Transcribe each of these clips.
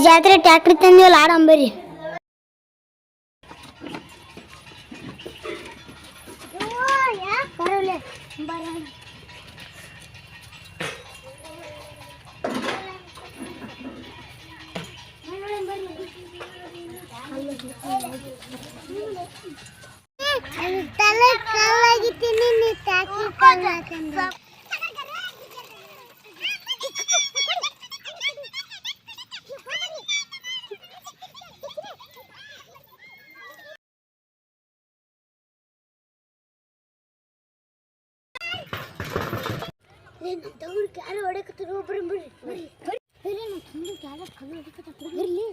ಜಾತ್ರೆ ಟ್ಯಾಕ್ಟ್ರಿ ತಂದಿವಲ್ಲ ಆಡಂಬರಿ ತಲೆ ಕಲ್ಲಾಗಿತ್ತೀನಿ ನೀ ಟ್ಯಾಕ್ಟ್ರಿ ಕಲ್ಲಾಕಂದ ಯಾರು ಹೊಡಕತ್ತಾರೆ ಒಬ್ಬರು ಬರ್ರಿ ಬರ್ರಿ ಬರ್ರಿ ನಮ್ಮ ತಮ್ಮನಿಗೆ ಯಾರು ಕಲ್ಲು ಹೊಡಕತ್ತಾರೆ ಬರ್ಲಿ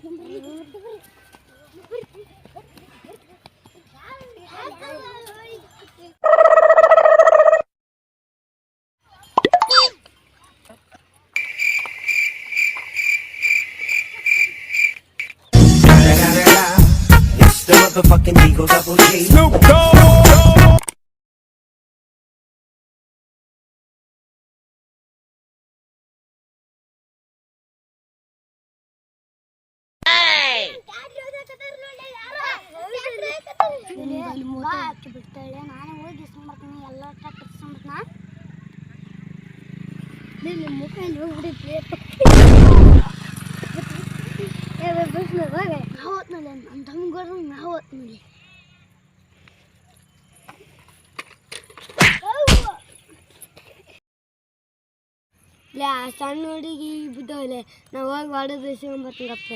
The motherfucking Eagle Double G. Snoop Dogg. ಬಿಡ್ತಾಳೆ ನಾನು ಹೋಗಿ ಇಸ್ಕೊಂಬರ್ತೀನಿ ಎಲ್ಲ ಟ್ಯಾಕ್ಟರ್ ಇಸ್ಕೊಂಬರ್ತೀನಿ ನಿಮ್ಮ ಮುಖ ಇಲ್ಲಿ ಹೋಗ್ಬಿಟ್ಟಿದ್ದೆ ಹೋದ್ನಲ್ಲಿ ನಮ್ಮ ತಮ್ಮಗಳು ನಾವು ಹೋದ್ನಲ್ಲಿ ಇಲ್ಲ ಸಣ್ಣ ಹುಡುಗಿ ಬಿದ್ದವಲೆ ನಾವು ಹೋಗಿ ಹೊಡೆದು ಇಸ್ಕೊಂಬರ್ತೀನಿ ಗಪ್ಪ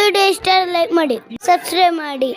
ವಿಡಿಯೋ ಇಷ್ಟ ಲೈಕ್ ಮಾಡಿ ಸಬ್ಸ್ಕ್ರೈಬ್ ಮಾಡಿ